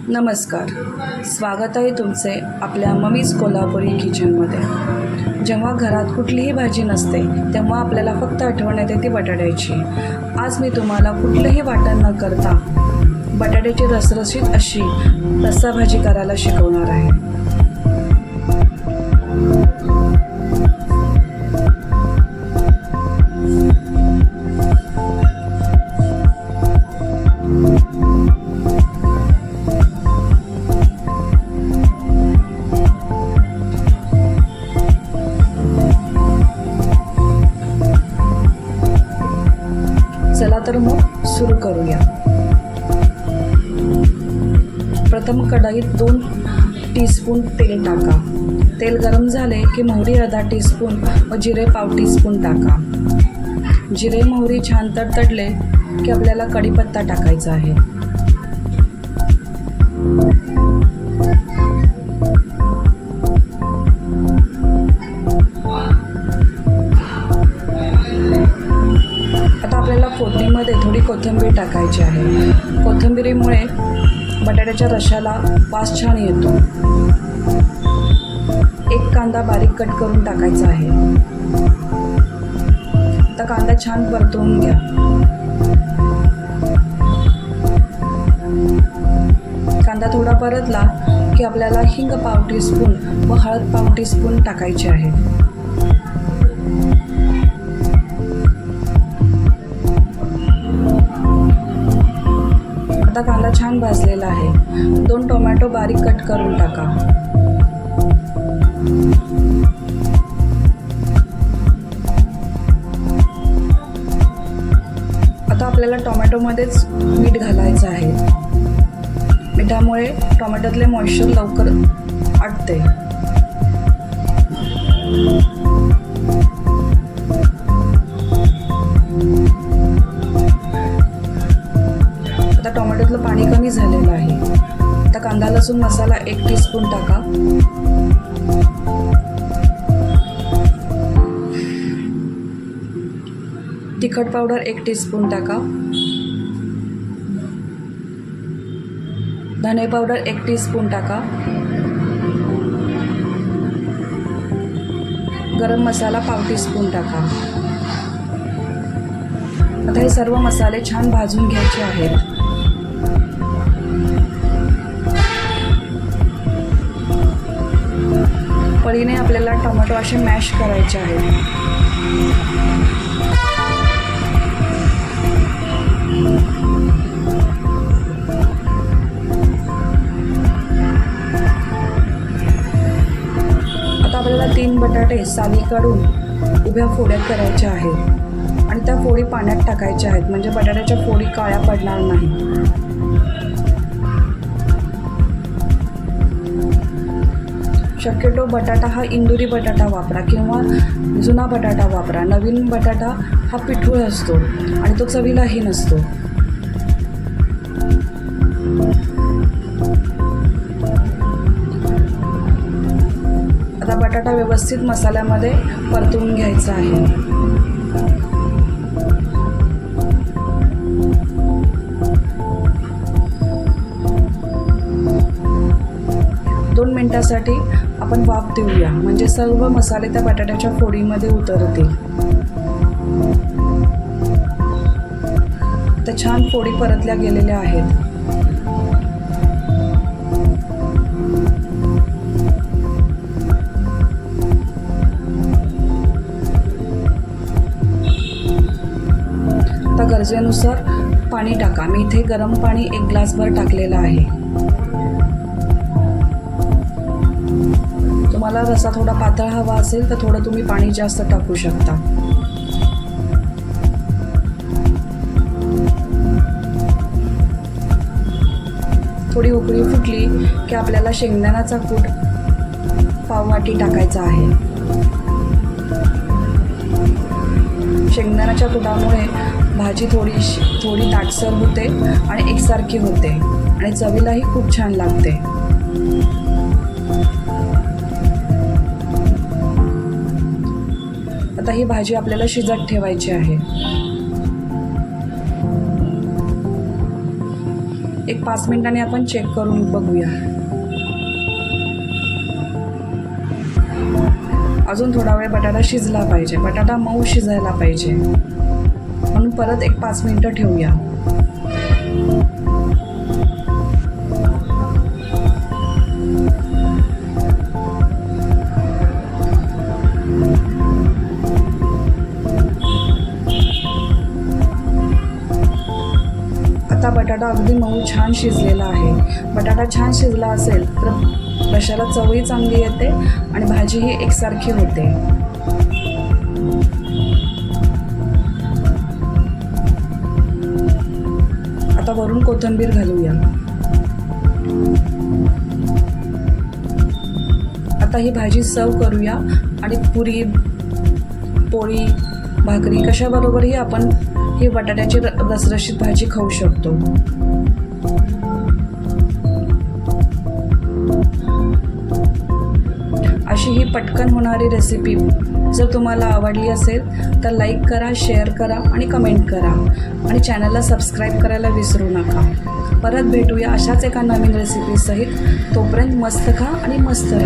नमस्कार, स्वागत आहे तुमचे आपल्या मम्मीज कोल्हापुरी किचनमध्ये. जेव्हा घरात कुठलीही भाजी नसते तेव्हा आपल्याला फक्त आठवण येते ती बटाट्याची. आज मी तुम्हाला कुठलंही वाटण न करता बटाट्याची रसरशीत अशी रस्सा भाजी करायला शिकवणार आहे. चला तर मग सुरू करूया. प्रथम कढईत 2 टीस्पून तेल टाका. तेल गरम झाले की मोहरी अर्धा टीस्पून व जिरे पाव टीस्पून टाका. जिरे मोहरी छान तडतडले की आपल्याला कढीपत्ता टाकायचा आहे. फोडणीमध्ये थोडी कोथिंबीर टाकायची आहे. कोथिंबीरीमुळे बटाट्याच्या रश्श्याला वास छान येतो. 1 कांदा बारीक कट करून टाकायचा आहे. आता कांदा छान परतवून घ्या. कांदा थोडा परतला की आपल्याला हिंग पाव टीस्पून व हळद पाव टीस्पून टाकायची आहे. आता कांदा छान भाजलेला आहे. 2 टोमॅटो बारीक कट करून टाका. आता आपल्याला टोमॅटोमध्येच मीठ घालायचं आहे. मिठामुळे टोमॅटोतले मॉइश्चर लवकर आटते. टोमॅटोतलं पाणी कमी झालेलं आहे. आता कांदा लसूण मसाला 1 टीस्पून टाका. तिखट पावडर 1 टीस्पून टाका. धने पावडर 1 टीस्पून टाका. गरम मसाला पाव टीस्पून टाका. आता हे सर्व मसाले छान भाजून घ्यायचे आहेत. पळीने आपल्याला टोमॅटो असे मॅश करायचे आहेत. आता आपल्याला 3 बटाटे साली काढून उभ्या फोड्या करायच्या आहेत आणि त्या फोडी पाण्यात टाकायच्या आहेत, म्हणजे बटाट्याच्या फोडी काळ्या पडणार नाही. शक्यतो बटाटा हा इंदुरी बटाटा वापरा किंवा जुना बटाटा वापरा. नवीन बटाटा हा पिठूळ असतो आणि तो चवीलाही नसतो. आता बटाटा व्यवस्थित मसाल्यामध्ये परतून घ्यायचा आहे. मिनिटासाठी आपण वाफ देऊया, म्हणजे सर्व मसाले त्या बटाट्याच्या फोडीमध्ये उतरतील. तर छान फोडी परतल्या गेलेल्या आहेत. आता गरजेनुसार पाणी टाका. मी इथे गरम पाणी 1 ग्लासभर टाकलेलं आहे. तुम्हाला रस्सा थोडा पातळ हवा असेल तर थोडं तुम्ही पाणी जास्त टाकू शकता. थोडी उकळी फुटली की आपल्याला शेंगदाण्याचा कूट पाववाटी टाकायचा आहे. शेंगदाण्याच्या कुटामुळे भाजी थोडी दाटसर होते आणि एकसारखी होते आणि चवीलाही खूप छान लागते. आता ही भाजी आपल्याला शिजत ठेवायची आहे. एक 5 मिनिटांनी आपण चेक करून बघूया. अजून थोडा वेळ बटाटा शिजला पाहिजे, बटाटा मऊ शिजायला पाहिजे, म्हणून परत एक 5 मिनिटं ठेवूया. आता बटाटा अगदी मऊ छान शिजलेला आहे. बटाटा छान शिजला असेल तर रश्श्याला चवही चांगली येते आणि भाजीही एकसारखी होते. आता वरून कोथिंबीर घालूया. आता ही भाजी सर्व करूया आणि पुरी, पोळी, भाकरी कशाबरोबरही आपण ही बटाट्याची रसरशीत भाजी खाऊ शकतो. अशी ही पटकन होणारी रेसिपी जर तुम्हाला आवडली असेल तर लाईक करा, शेअर करा आणि कमेंट करा आणि चॅनलला सबस्क्राईब करायला विसरू नका. परत भेटूया अशाच एका नवीन रेसिपीसहित. तोपर्यंत मस्त खा आणि मस्त राहा.